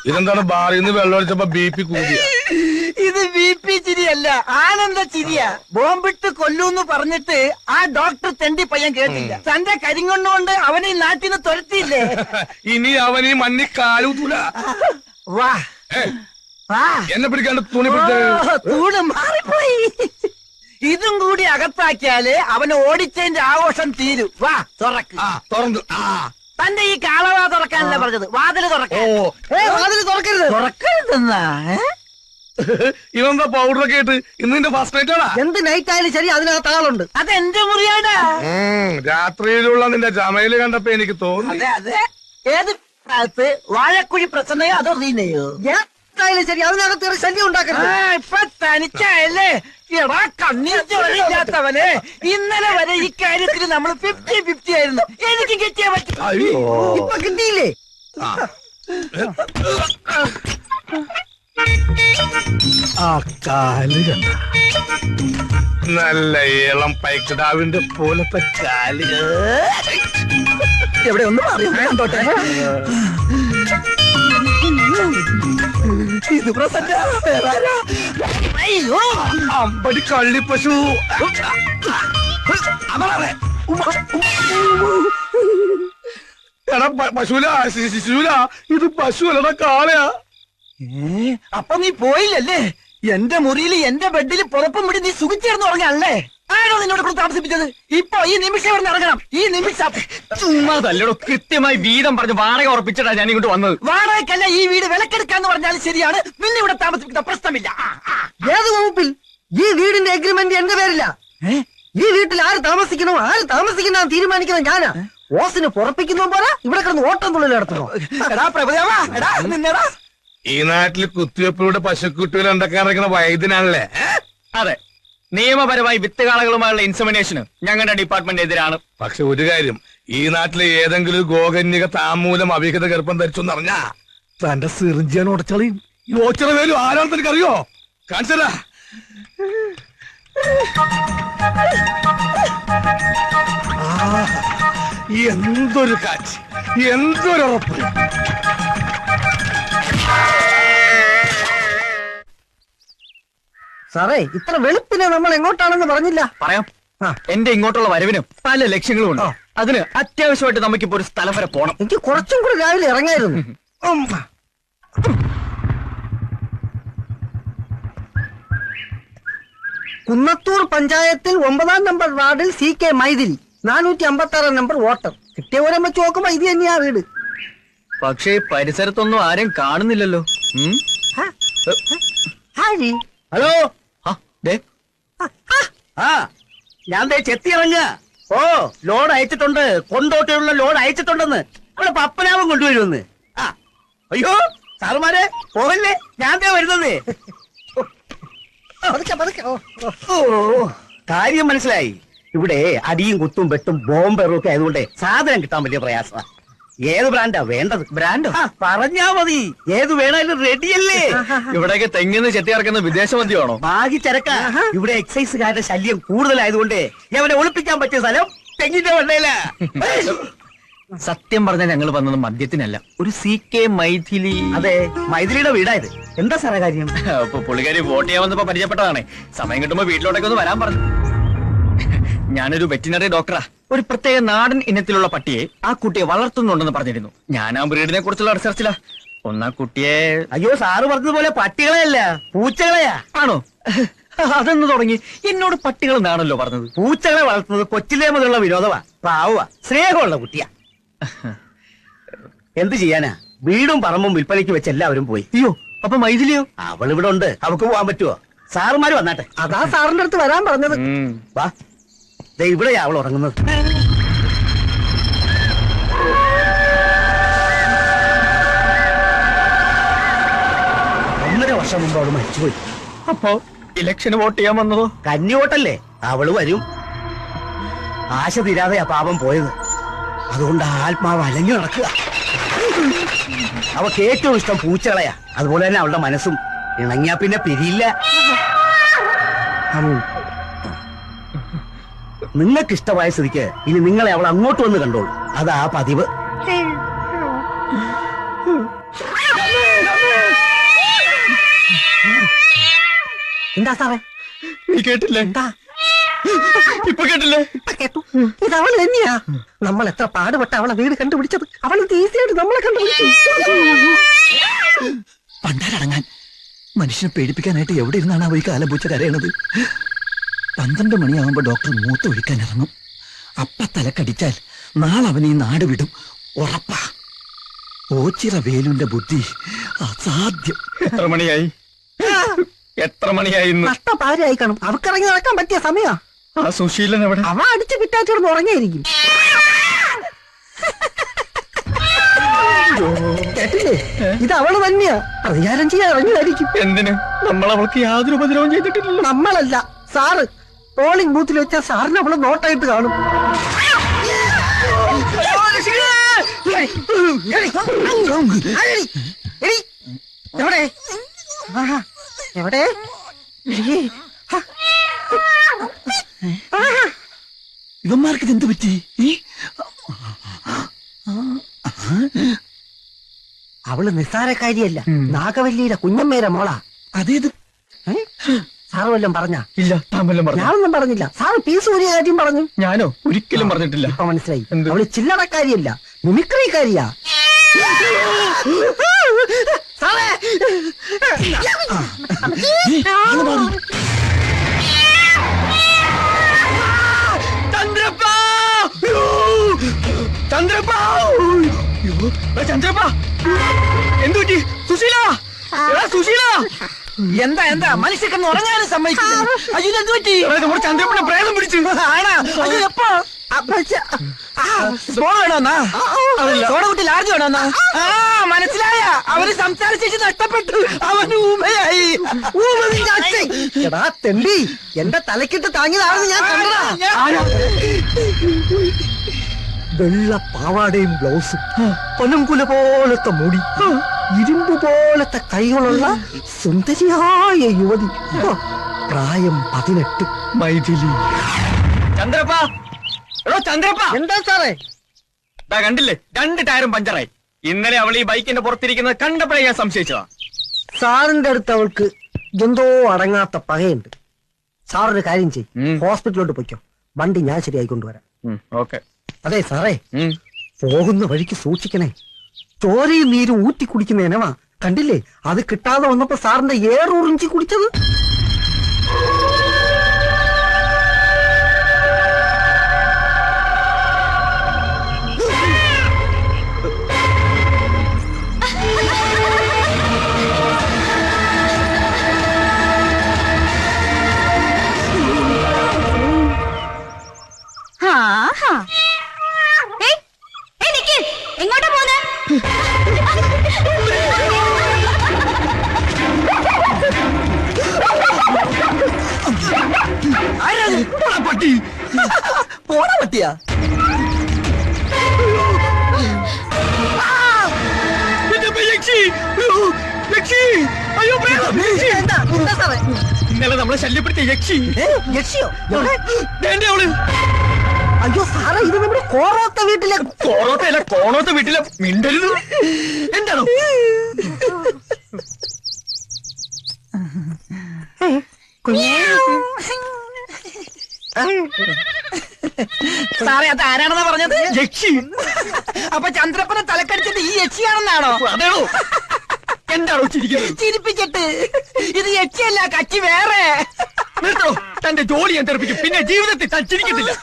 ഇതെന്താണ് ബാറിൽ നിന്ന് വെള്ളം ഒഴിച്ചപ്പോ BP കൂടിയ? ഇത് BP ചിരിയല്ല, ആനന്ദ ചിരിയാ. ബോംബിട്ട് കൊല്ലൂന്ന് പറഞ്ഞിട്ട് ആ ഡോക്ടർ തെണ്ടി പയ്യൻ കേട്ടില്ല. തന്റെ കരിങ്കൊണ്ടുകൊണ്ട് അവനെ ഈ നാട്ടിൽ നിന്ന് തുരത്തിയില്ലേ. ഇനി അവനീ മണ്ണി കാലൂത്തൂല. വാ വാ, എന്നെ പിടിക്കാണ്ട് തുണി പിടിച്ച തൂണ് മാറിപ്പോയി. ഇതും കൂടി അകത്താക്കിയാല് അവന് ഓടിച്ചതിന്റെ ആഘോഷം തീരും. വാ തുറക്ക്. തുറന്നു. തന്റെ ഈ കാളവാ തുറക്കാനല്ല പറഞ്ഞത്, വാതില് തുറക്കാൻ. വാതില് തുറക്കരുത്. തുറക്കരുതെന്നാ? ഇവന്താ പൗഡറൊക്കെ ഇട്ട് ഇന്ന് നിന്റെ ഫസ്റ്റ് നൈറ്റ് ആണാ? എന്ത് നൈറ്റ് ആയാലും ശരി, അതിനകത്ത് ആളുണ്ട്. അതെന്റെ മുറിയാടാ. രാത്രിയിലുള്ള നിന്റെ ജമയില് കണ്ടപ്പോ എനിക്ക് തോന്നി. അതെ അതെ. ഏത് കാലത്ത് വാഴക്കുഴി പ്രസന്നയോ അതോ റീനയോ? എന്തായാലും ശരി, അതിനകത്ത് ഒരു ശല്യം ഉണ്ടാക്കരുത്. ഇപ്പൊ തനിച്ചായല്ലേ? എടാ കണ്ണീർ ചോരയില്ലാത്തവന്, ഇന്നലെ വരെ ഈ കാര്യത്തിൽ നമ്മൾ 50-50 ആയിരുന്നു. എനിക്ക് കിട്ടിയേ പറ്റും. ഇപ്പൊ കിട്ടിയില്ലേ? ആ കാല് കണ്ട നല്ല ഏളം പൈക്കിടാവിന്റെ പോലത്തെ കാല്. എവിടെ ഒന്ന് അറിയാണ്ടോട്ടെ. ഇത് പ്രസന്ന. അയ്യോ അമ്പടി കള്ളി പശു. എടാ പശുല ശിശുല, ഇത് പശു അല്ലടാ കാളയാ. അപ്പൊ നീ പോയില്ലല്ലേ? എന്റെ മുറിയിൽ എന്റെ ബെഡിൽ പുറപ്പും പിടി നീ സുഖിച്ചേർന്ന് ഉറങ്ങാനല്ലേ? ആരോ നിന്നോട് കൂടെ താമസിപ്പിച്ചത്? ഇപ്പൊ ഈ നിമിഷം ഇവിടെ ഇറങ്ങണം. ഈ നിമിഷം. ചുമ്മാ തല്ലടോ, കൃത്യമായി വീതം പറഞ്ഞ് വാടക ഉറപ്പിച്ചിട്ടാ ഞാൻ ഇങ്ങോട്ട് വന്നത്. വാടകയ്ക്കല്ല, ഈ വീട് വിലക്കെടുക്കാന്ന് പറഞ്ഞാലും ശരിയാണ്. നിന്നെ ഇവിടെ താമസിപ്പിക്കുന്ന പ്രശ്നമില്ല. ഏത് വകുപ്പിൽ? ഈ വീടിന്റെ എഗ്രിമെന്റ് എന്റെ പേരില്ല. ഈ വീട്ടിൽ ആര് താമസിക്കണോ ആര് താമസിക്കുന്ന തീരുമാനിക്കുന്നത് ഞാനാ. ഓസിന് പുറപ്പിക്കുന്ന പോലെ ഇവിടെ കിടന്ന് ഓട്ടം തുള്ളൽ നടത്തണോ? എടാ പ്രഭുദേവാ, എടാ നിന്നെടാ. ഈ നാട്ടില് കുത്തിവെപ്പിലൂടെ പശുക്കുട്ടികൾ ഉണ്ടാക്കാൻ ഇറക്കുന്ന വൈദ്യനാണല്ലേ? അതെ, നിയമപരമായി വിത്തുകാളകളുമായുള്ള ഇൻസെമിനേഷന് ഞങ്ങളുടെ ഡിപ്പാർട്ട്മെന്റ് എതിരാണ്. പക്ഷെ ഒരു കാര്യം, ഈ നാട്ടിലെ ഏതെങ്കിലും ഒരു ഗോകന്യക താമൂലം അവിഹിത ഗർഭം ധരിച്ചെന്നറിഞ്ഞാ തന്റെ സിറിഞ്ചിയാൻ ഉടച്ചളയും. ഈ ഓച്ചിറ വേലും ആരാണെന്ന് എനിക്കറിയോ? കാണിച്ചതാ. എന്തൊരു കാറ്റ്, എന്തൊരു ഉറപ്പ്. സാറേ, ഇത്ര വെളുപ്പിനെ നമ്മൾ എങ്ങോട്ടാണെന്ന് പറഞ്ഞില്ല. പറയാം. എന്റെ ഇങ്ങോട്ടുള്ള വരവിന് പല ലക്ഷ്യങ്ങളും ഉണ്ട്. അതിന് അത്യാവശ്യമായിട്ട് നമുക്കിപ്പോ ഒരു സ്ഥലം വരെ പോണം. എനിക്ക് കുറച്ചും കൂടി രാവിലെ ഇറങ്ങായിരുന്നു. കുന്നത്തൂർ പഞ്ചായത്തിൽ 9-ാം നമ്പർ വാർഡിൽ CK മൈഥിലി, 456 നമ്പർ വോട്ടർ. കിട്ടിയ ഓരം വെച്ച് നോക്കുമ്പോ ഇത് തന്നെയാ വീട്. പക്ഷേ പരിസരത്തൊന്നും ആരും കാണുന്നില്ലല്ലോ. ഹലോ. ദേ, ഞാൻ ചെത്തി ഇറങ്ങ. ഓ, ലോഡ് അയച്ചിട്ടുണ്ട്. കൊണ്ടോട്ടിയുള്ള ലോഡ് അയച്ചിട്ടുണ്ടെന്ന്. അവിടെ പപ്പനാവൻ കൊണ്ടുവരുമെന്ന്. അയ്യോ സാറുമാരെ പോകല്ലേ, ഞാൻ വരുന്നത്. ഓ, കാര്യം മനസ്സിലായി. ഇവിടെ അടിയും കുത്തും വെട്ടും ബോംബെറും ഒക്കെ ആയതുകൊണ്ട് സാധനം കിട്ടാൻ വലിയ പ്രയാസമാണ്. ഏത് ബ്രാൻഡാ വേണ്ടത്? ബ്രാൻഡോ? പറഞ്ഞാ മതി. ഏത് വേണേലും റെഡിയല്ലേ? ഇവിടെയൊക്കെ തെങ്ങിന്ന് ചെത്തി ഇറക്കുന്ന വിദേശ മദ്യമാണോ? ബാഗി ചരക്ക. ഇവിടെ എക്സൈസുകാരുടെ ശല്യം കൂടുതലായതുകൊണ്ട് അവനെ ഒളിപ്പിക്കാൻ പറ്റിയ സ്ഥലം തെങ്ങിന്റെ വണ്ടയില. സത്യം പറഞ്ഞാൽ ഞങ്ങൾ വന്നത് മദ്യത്തിനല്ല, ഒരു CK മൈഥിലി. അതെ, മൈഥിലിയുടെ വീടായത്. എന്താ സാറേ കാര്യം? അപ്പൊ പുള്ളിക്കാരി വോട്ട് ചെയ്യാൻ വന്നപ്പോ പരിചയപ്പെട്ടതാണേ. സമയം കിട്ടുമ്പോ വീട്ടിലോട്ടൊക്കെ ഒന്ന് വരാൻ പറഞ്ഞു. ഞാനൊരു വെറ്റിനറി ഡോക്ടറാ. ഒരു പ്രത്യേക നാടൻ ഇനത്തിലുള്ള പട്ടിയെ ആ കുട്ടിയെ വളർത്തുന്നുണ്ടെന്ന് പറഞ്ഞിരുന്നു. ഞാൻ ആ ബ്രീഡിനെ കുറിച്ചുള്ള റിസർച്ചിലാ. ഒന്നാ കുട്ടിയെ. അയ്യോ, സാറ് പറഞ്ഞതുപോലെ പട്ടികളെയല്ല, പൂച്ചകളെയാ. ആണോ? അതെന്ന് തുടങ്ങി എന്നോട് പട്ടികൾ എന്നാണല്ലോ പറഞ്ഞത്. പൂച്ചകളെ വളർത്തുന്നത് കൊച്ചിലേ മുതലുള്ള വിനോദമാ. പാവുക, സ്നേഹമുള്ള കുട്ടിയാ. എന്ത് ചെയ്യാനാ, വീടും പറമ്പും വിൽപ്പനയ്ക്ക് വെച്ച് എല്ലാവരും പോയി. അയ്യോ, അപ്പൊ മൈഥിലിയോ? അവൾ ഇവിടെ ഉണ്ട്. അവക്ക് പോവാൻ പറ്റുമോ? സാറുമാര് വന്നാട്ടെ. അതാ സാറിന്റെ അടുത്ത് വരാൻ പറഞ്ഞത്. വാ, ദേ ഇവിടെയാ അവൾ ഉറങ്ങുന്നത്. 1.5 വർഷം മുമ്പ് അവള് മരിച്ചുപോയി. അപ്പോ ഇലക്ഷന് വോട്ട് ചെയ്യാൻ വന്നതോ? കന്നി വോട്ടല്ലേ, അവള് വരും. ആശ തീരാതെയാ പാപം പോയത്. അതുകൊണ്ട് ആത്മാവ് അലഞ്ഞു നടക്കുക. അവക്ക് ഏറ്റവും ഇഷ്ടം പൂച്ചകളെയാ. അതുപോലെ തന്നെ അവളുടെ മനസ്സും. ഇണങ്ങിയാ പിന്നെ പിരിയില്ല. നിങ്ങൾക്ക് ഇഷ്ടമായ സ്ഥിതിക്ക് ഇനി നിങ്ങളെ അവൾ അങ്ങോട്ട് വന്ന് കണ്ടോളൂ. അതാ പതിവ്. എന്താ സാറേ? നീ കേട്ടില്ലേ? എന്താ? ഇപ്പൊ കേട്ടില്ലേ? കേട്ടു. ഇത് അവൾ തന്നെയാ. നമ്മൾ എത്ര പാടുപെട്ട അവളെ വീട് കണ്ടുപിടിച്ചത്. അവൾ ഈസിയായിട്ട് നമ്മളെ കണ്ടുപിടിച്ചു. പണ്ടാരടങ്ങാൻ മനുഷ്യനെ പേടിപ്പിക്കാനായിട്ട് എവിടെ ഇരുന്നാണ് ഈ കാലം പൂച്ച കരയണത്? 12 മണിയാവുമ്പോ ഡോക്ടർ മൂത്ത് ഒഴിക്കാൻ ഇറങ്ങും. അപ്പ തലക്കടിച്ചാൽ നാളെ അവൻ ഈ നാട് വിടും, ഉറപ്പാ. ഓച്ചിറ വേലുന്റെ ബുദ്ധി അസാധ്യം. എത്ര മണിയായി? എത്ര മണിയായി? നഷ്ടപാരായി കാണും. അവക്കിറങ്ങി നടക്കാൻ പറ്റിയ സമയാ. ആ സുശീലൻ എവിടെ? അവ അടിച്ച് പിറ്റാച്ചിടന്ന് ഉറങ്ങിയിരിക്കും. കേട്ടില്ലേ? ഇത് അവള് തന്നെയാ. പ്രതികാരം ചെയ്യാൻ ഇറങ്ങിയതായിരിക്കും. എന്തിന്? നമ്മൾ അവൾക്ക് യാതൊരു ഉപദ്രവം ചെയ്തിട്ടില്ലല്ലോ. നമ്മളല്ല, സാറ്. പോളിംഗ് ബൂത്തിൽ വെച്ചാൽ സാറിന് അവള് നോട്ടായിട്ട് കാണും. എവിടെ? എവിടെ? ഇവന്മാർക്ക് ഇതെന്ത് പറ്റി? അവള് നിസ്സാരക്കാരിയല്ല, നാഗവല്ലിയുടെ കുഞ്ഞമ്മേരെ മോളാ. അതേത്? സാറ് വല്ലതും പറഞ്ഞ? ഇല്ല, താൻ വല്ലതും പറഞ്ഞു? ഞാനൊന്നും പറഞ്ഞില്ല. സാറ് പീസ് ഊരിയ കാര്യം പറഞ്ഞു. ഞാനോ? ഒരിക്കലും പറഞ്ഞിട്ടില്ല. ഇപ്പൊ മനസ്സിലായി. എന്ത്? അവള് ചില്ലറക്കാരിയല്ല, മിമിക്രിക്കാരിയാ. സാറേ, എന്തുപറ്റി? സുശീല, സുശീല, എന്താ എന്താ മനുഷ്യക്കെന്ന് ഉറങ്ങാനും സമ്മതിക്കില്ല. അയ്യോ എന്ത് പറ്റി? നമ്മുടെ ചന്ദ്രപ്പനെ പ്രേതം പിടിച്ചു. ആണാ? അയ്യോ എപ്പോ? സോഡ വേണോന്നാ? സോഡ കുട്ടി ലാർജ് വേണോന്നാ? ആ മനസ്സിലായ. അവര് സംസാരിച്ചു നഷ്ടപ്പെട്ടു. അവന് ഊമയായി. എടാ തെണ്ടി, എന്റെ തലക്കിട്ട് താങ്ങിയതാണെന്ന് ഞാൻ കണ്ടതാ. വെള്ള പാവാടയും ബ്ലൗസും, പനംകുല പോലത്തെ മുടി, ഇരുമ്പ് പോലത്തെ കൈകളുള്ള സുന്ദരിയായ യുവതി. പ്രായം 18. മൈഥിലി. ചന്ദ്രപ്പ, എടോ ചന്ദ്രപ്പ. എന്താ സാറേ? കണ്ടില്ലേ, 2 ടയറും പഞ്ചറായി. ഇന്നലെ അവൾ ഈ ബൈക്കിന്റെ പുറത്തിരിക്കുന്നത് കണ്ടപ്പോഴേ ഞാൻ സംശയിച്ചതാ. സാറിന്റെ അടുത്ത് അവൾക്ക് എന്തോ അടങ്ങാത്ത പകയുണ്ട്. സാറൊരു കാര്യം ചെയ്യും, ഹോസ്പിറ്റലിലോട്ട് പൊയ്ക്കോ. വണ്ടി ഞാൻ ശരിയായി കൊണ്ടുവരാം. ഓക്കെ. അതെ സാറേ, പോകുന്ന വഴിക്ക് സൂക്ഷിക്കണേ. ചോരയും നീരും ഊറ്റി കുടിക്കുന്ന ഇനവാ. കണ്ടില്ലേ, അത് കിട്ടാതെ വന്നപ്പോ സാറിന്റെ ഏറുറിഞ്ചി കുടിച്ചത്. എങ്ങോട്ടാ പോന്നെ? പോണ പറ്റിയാ? ഇന്നലെ നമ്മളെ ശല്യപ്പെടുത്തിയ യക്ഷി. യക്ഷിയോ? അവള്. അയ്യോ സാറേ, ഇത് നമ്മുടെ കോറോത്ത വീട്ടിലെ. കോറോത്തല്ല, കോണോത്ത വീട്ടിലെ. മിണ്ടരുത്. എന്താണോ? സാറേ അത് ആരാണെന്നാ പറഞ്ഞത്? യക്ഷി. അപ്പൊ ചന്ദ്രപ്പനെ തലക്കടിച്ചത് ഈ യക്ഷിയാണെന്നാണോ? അതെയോ? എന്താണോ ചിരിക്കുന്നത്? ചിരിപ്പിച്ചിട്ട് ഇത് യക്ഷിയല്ല, കച്ചി വേറെ. നിർത്തോ, തന്റെ ജോലി ഞാൻ തെറിപ്പിക്കും. പിന്നെ ജീവിതത്തിൽ താൻ ചിരിക്കത്തില്ല.